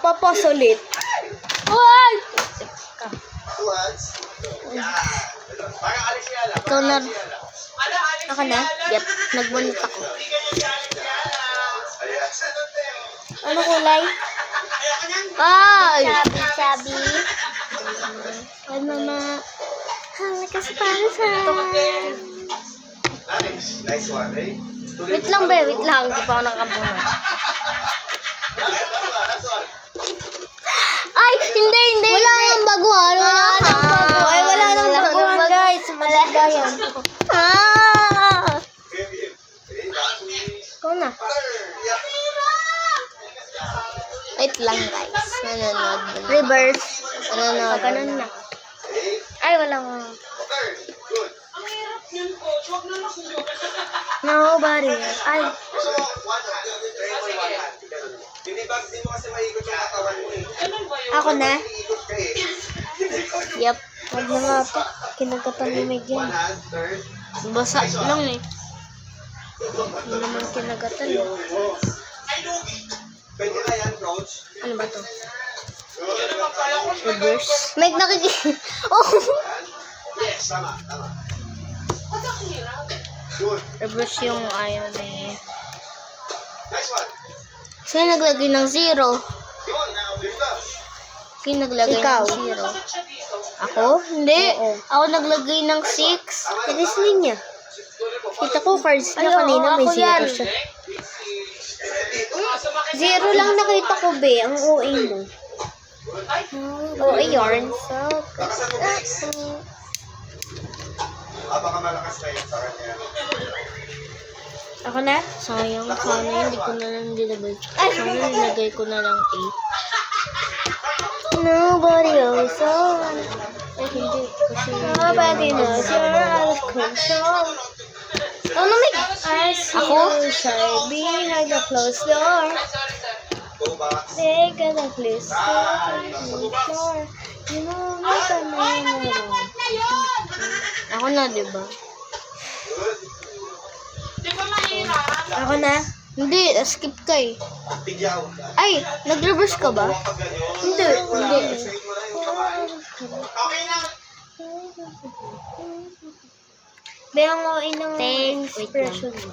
Magpapos ulit. Uy! Ikaw na. Ako na? Yep, nagbunot ako. Ano kulay? Ay! Sabi. Ano na? Halakas para sa... Nice one, eh? Wait lang, be. Wait lang. Hindi pa ako nakabunot. Ay! Hindi! Wala nang baguhan. Wala nang bago. Ay, wala nang baguhan, guys. Maligayan. Ah! Ikaw na. Wait lang, guys. Nanonood. Reverse. Nanonood. Ganun na. Ay, wala nga. Nobody. Ay. Hindi mo kasi maikot yung katawan mo eh. Ako na? Yep. Wag na nga ito. Kinagatan-limig yan. Basa lang eh. Hindi naman kinagatan. Pwede na yan, coach. Ano ba to? Reverse. May nakikita. Oh! Yes, tama. Good. Reverse yung ayaw na eh. Nice one. Sino naglagay ng 0? Yun, lift up. Sino naglagay Ikaw. ng 0? Ako? Hindi. Oo. Ako naglagay ng 6. Iris niya. Kita ko cards Ay, niya kanina oo, may ako yan. 0 siya. 0 lang nakita ko, be. Ang OA mo. OA yarn. So, Lakasan mo, Briggs. Baka malakas na yun sa kanya. ako na? Sayang, sana hindi ko na lang nilagay. Sana nilagay ko na lang 8. Nobody else. So, Hindi. Kasi nobody knows you're out of control. Oh, namig! I see Ako? you shy behind the closed door. Go back. Take a look, please. Floor. You know what the name is. Ako na, diba? Good. Ako na? Hindi, skip ka eh. Tigyaw. Ay, nag-reverse ka ba? Pag ganyan. Hindi, hindi. Save mo na yung kamay. Okay na. Bayang OA ng Thanks. Wait lang. expression mo.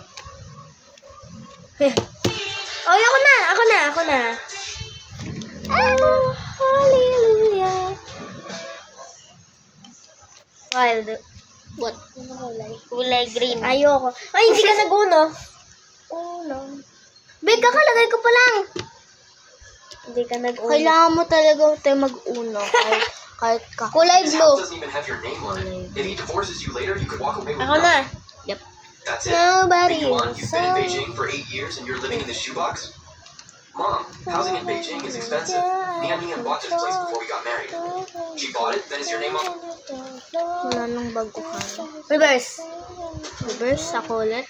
Oh, ako na. Oh, hallelujah. Wild. What? Ano kulay? Kulay green. Ayoko. Ay, hindi ka naguno. Uno. Big, kakalagay ko pa lang. Hindi ka naguno. Kailangan mo talaga tayo mag-uno. Kahit ka. Kulay This blue. house doesn't even have your name on it. If he divorces you later, you could walk away with Ako nothing. na. Yep. That's it. Nobody Yuan, else. you've been in Beijing for 8 years and you're living in this shoebox? Mom, housing in Beijing is expensive. Nian bought this place before we got married. She bought it, then is your name on it? Wala nang baguhan. Reverse. Reverse, ako ulit.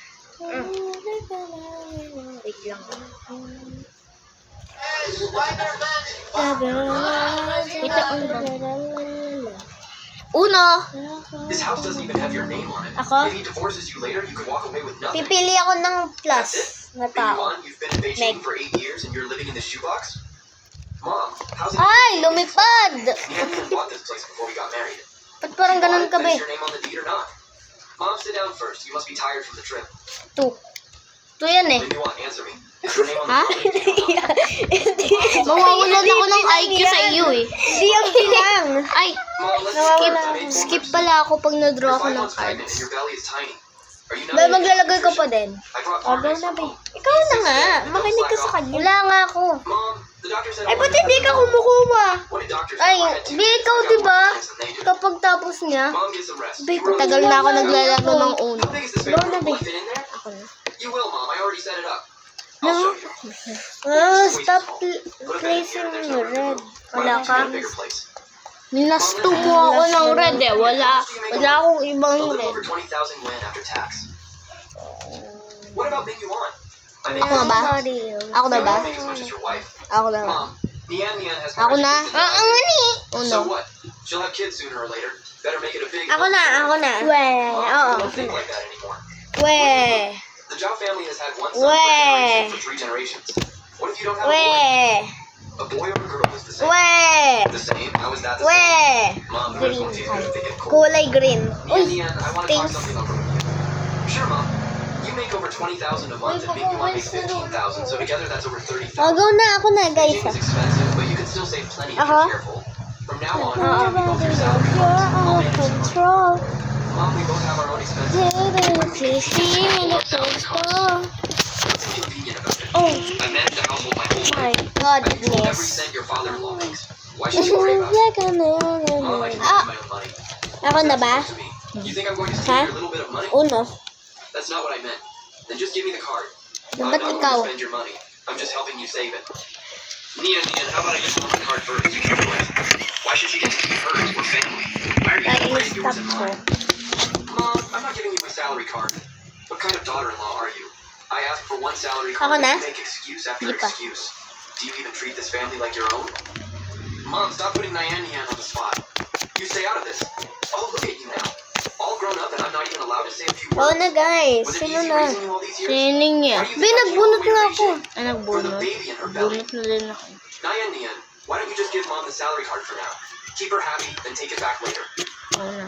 Wait lang. Wait lang, ano ba? Uno! This house doesn't even have your name on it. Ako? If he divorces you later, you could walk away with nothing. Pipili ako ng plus na Big tao. Yuan, you've been in Beijing Meg. for 8 years and you're living in this shoebox? Mom, housing Ay, lumipad! Nian bought this place before we got married. Ba't parang She bought ganun it, ka then ba is your name on the deed or not? Mom, sit down first. You must be tired from the trip. 2. 2 yan eh. Big Yuan, answer me. Is your name on Ha? the deed? Mawawalan ako ng IQ sa iyo eh. Hindi yung bilang. Ay, Mom, let's Nawawala. skip. skip pala ako pag na-draw You're ako 5 ng months pregnant and cards. your belly is tiny. Are you not? Ba, maglalagay ka pa din. I brought O, go Marcus na, from be. home. Ikaw na nga. Makinig ka sa kanya. Wala nga ako. Mom, the doctor said. Ay, ba't hindi ka kumukuha? What did doctors Ay, do? I had 2 di kids. ikaw I got diba? more kids than they do. Kapag tapos niya, Mom gets a rest. Be, You wrote- tagal na ako naglalaro ng uno. How big is this Go paper? na, Will be. it fit in there? Ako na. You will, Mom. I already set it up. I'll show you. Stop Put a bed in placing here. There's no room to red. move. Why Wala don't you ka. get a bigger place? Nilasto mo ako ng red eh. Wala akong A ibang little red. over 20,000 yuan after tax. What about Big Yuan? I make Ako na ba? Ako na You ba? don't make as much as your wife. Ako na ba? Mom, Nian has Ako more na? kids than I do. Ang ni. So Uno. what? She'll have kids sooner or later. Better make it a big. Ako na. Weh. Mom, Oo. we don't think like that anymore. Weh. The Zhao family has had one son per Weh. generation for 3 generations. What if you don't have a boy? Weh. A boy or a girl is the same. We! The same? How is that the same? We! Mom, the rest won't take it if they get cold. Kulay green. Me and Ian, I want to talk thanks. something over with you. Sure, Mom. You make over 20,000 a month and maybe you want to make 15,000, so together that's over 30,000. Oh, go na. Ako na, guys. Baking is expensive, but you can still save plenty if Uh-huh. you're careful. From now on, you give me both your salary You're cards. I'll out of manage the money. control. Mom, we both have our own expenses. What's inconvenient about it? Oh I manage the household my whole my life. I control every goodness. cent your father-in-law makes. Why should you worry about it? Mom, I can Ah, use my own money. ako na ba? That's up to me. You think I'm going to Huh? steal your little bit of money? Uno. That's not what I meant. Then just give me the card. Ba't I'm not ikaw? going to spend your money. I'm just helping you save it. Nian, how about I get Mom the card first? Why should she get to keep hers? We're family. Why are you separating yours and mine? Mom, I'm not giving you my salary card. What kind of daughter-in-law are you? I ask for one salary card Ako na? and you make excuse after Hindi pa. excuse. Do you even treat this family like your own? Mom, stop putting Nian on the spot. You stay out of this. Oh, look at you now. All grown up and I'm not even allowed to say a few Oo words. na, guys. Was it Sino easy na? raising you all these years? Sining niya. Why do you Be, think I came nagbunot all the way nga to ako. Beijing? Ay, For the nagbunot. baby in her belly. Bunot na din ako. Nian, why don't you just give Mom the salary card for now? Keep her happy, then take it back later. Oo na.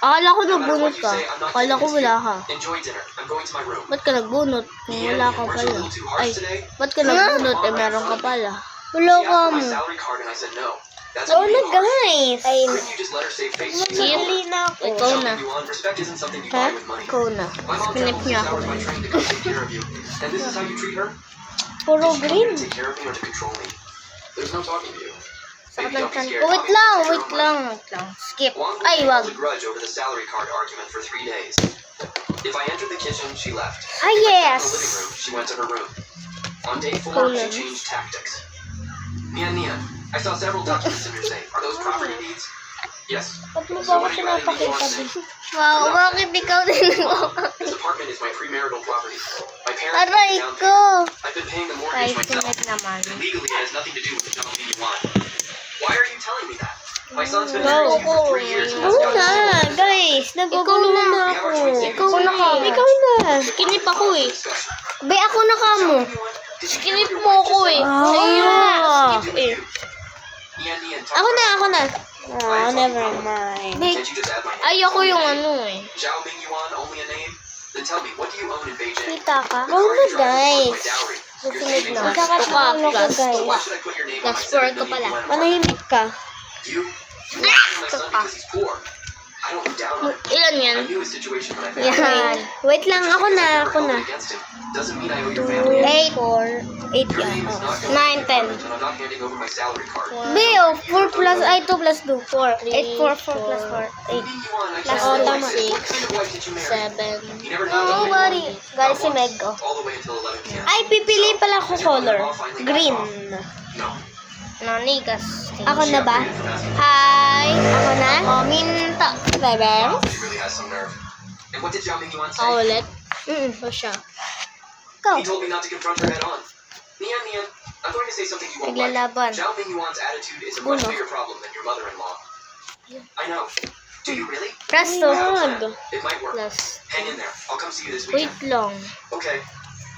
Akala ko No matter nagbunot what you ka. say, I'm not Akala ko giving it to wala you. ka. Enjoy dinner. I'm going to my room. Ba't ka nagbunot kung wala ka weren't you a pala? little too Ay, harsh today? ba't ka nagbunot eh meron ka pala? Wala She ka asked for my mo. salary card and I said no. That's Oo being na, harsh. guys. Ay, Couldn't you just let her save face? She's madali older. na ako. Ikaw na. Something you want. Respect isn't something you Huh? buy with money. Ikaw na. My mom Skinip travels niya 6 ako. hours by train to come take care of you. And this is how you treat her? Puro Did she come here green. to take care of me or to control me? There's no talking to you. Sakit Baby, ng don't be chan scared. ko. Wait Obviously, lang, it's your wait own lang, money. wait lang. Skip. Wong Ay, will wag. hold a grudge over the salary card argument for 3 days. If I entered the kitchen, she left. Ah, If I sat in the yes. living room, she went to her room. On day 4, Cool. she changed tactics. Nian, I saw several documents in your safe. Are those property deeds? Yes. Ba't mo So ba what ako are you adding me pinapakita? on saying? Wow, bakit ikaw din Mom, ako? this apartment is my premarital property. My parents Aray put it down ko. payment. I've been paying the Ay, mortgage myself. sunod naman. And legally, it has nothing to do with the company you want. Why are you telling me that? My son's been No. married to you for 3 years. and has Oo got a na, single guys. Nagugulo Ikaw na. na ako. Ikaw na ka. Ikaw na. Skinip ako eh. discussion. Be, ako na ka mo. Skinip mo ako eh. Sa'yo na. Skip eh. Ako na, ako na. Oh, never mind. Be, Can't you just add my name? ay ako yung ano eh. Zhao Ming Yuan, only a name? Then tell me, what do you own in Beijing? Kita ka? The Oo car na, you drive is part of guys. my dowry. Your Susunod savings na. are Magkakasama Plus, ko, guys. Why should I put your name on my Plus 4 7 ka pala. million yuan Manahimik ka. You want my son because he's poor. I don't look down on him. Ilan yan? I knew his situation when I found Yan. Wait lang, ako na, ako na. Doesn't mean I owe your family anything. 8. 8 Your yan. name is Oh. not 9, 10. and I'm not handing over my salary card. Be, oh, 4 plus, ay, 2 plus 2. 4. 8, 4, 4 plus 4. 8. Ming Yuan, I Plus, can't oh, live tama. like this. What kind of wife did you marry? 7. You never had a Nobody. Guys, si Meg, oh. all the way until 11 p.m. Ay, pipili pala ako color. Green. No. Nanigas. Ako na ba? Hi. Ako na? Oh, minta. Wow, Bebe. he really has some nerve. And what did Zhao Ming Yuan say? Ako ulit. O siya. Ikaw. He told me not to confront her head on. Nian, I'm going to say something you won't like. Naglalaban. Zhao Ming Yuan's attitude is a much Uno. bigger problem than your mother-in-law. I know. Do you really? Presto. I have a God. plan. It might work. Plus. Hang in there. I'll come see you this Wait weekend. lang. Okay.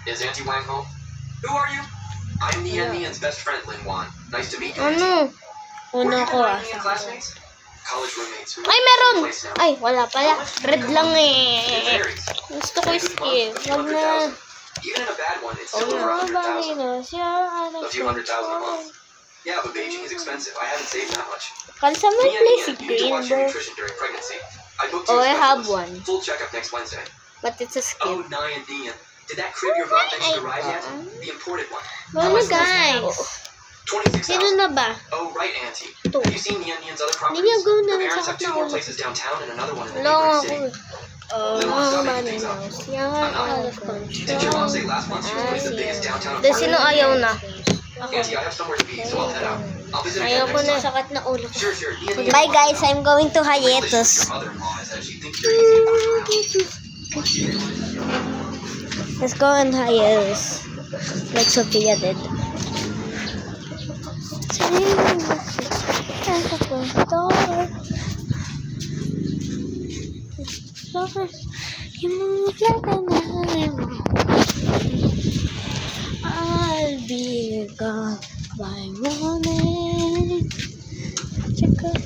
Is Auntie Wang home? Who are you? I'm Nian's best friend, Lin Wan. Nice to meet you. Ano? Were Una you ko, and ah. Nian classmates? College roommates. Who Ay, meron! place now? Ay, wala pala. Red lang It eh. varies. Gusto ko In a good skip. month, a few Wag hundred na. thousand. Even in a bad one, it's still over 100,000. A few 100,000 a month. Yeah, but Beijing is expensive. I haven't saved that much. Kalsa mo Nian, play si you need to watch your Green, nutrition during pregnancy. I booked you Oh, a I have specialist. one. Full checkup next Wednesday. But it's a Oh, skip. Nian. Did that crib your mom mention arrive yet? The imported one. Ano, guys? 26,000. Sino na ba? Oh, right, Auntie. Ito. Have you seen Nian's other properties? Nian, go na, Her parents have sakit 2 na more ulo. places downtown and another one in the Wala neighboring ako. city. Oh, Then what's stopping things up? Yan. Did your mom say last month she was putting the biggest downtown Dahil sino apartment? ayaw na? Auntie, I have somewhere to be, so I'll head out. I'll visit Ayaw again ko next na. time. Sakat na ulo ko. Sure. Nian. Bye, guys. I'm going to The relationship with hiatus. your mother-in-law is that she thinks you're easy to push around. Let's go on hiatus. Like Sophia did. You move like an animal. I'll be gone. God, I want it. Check out.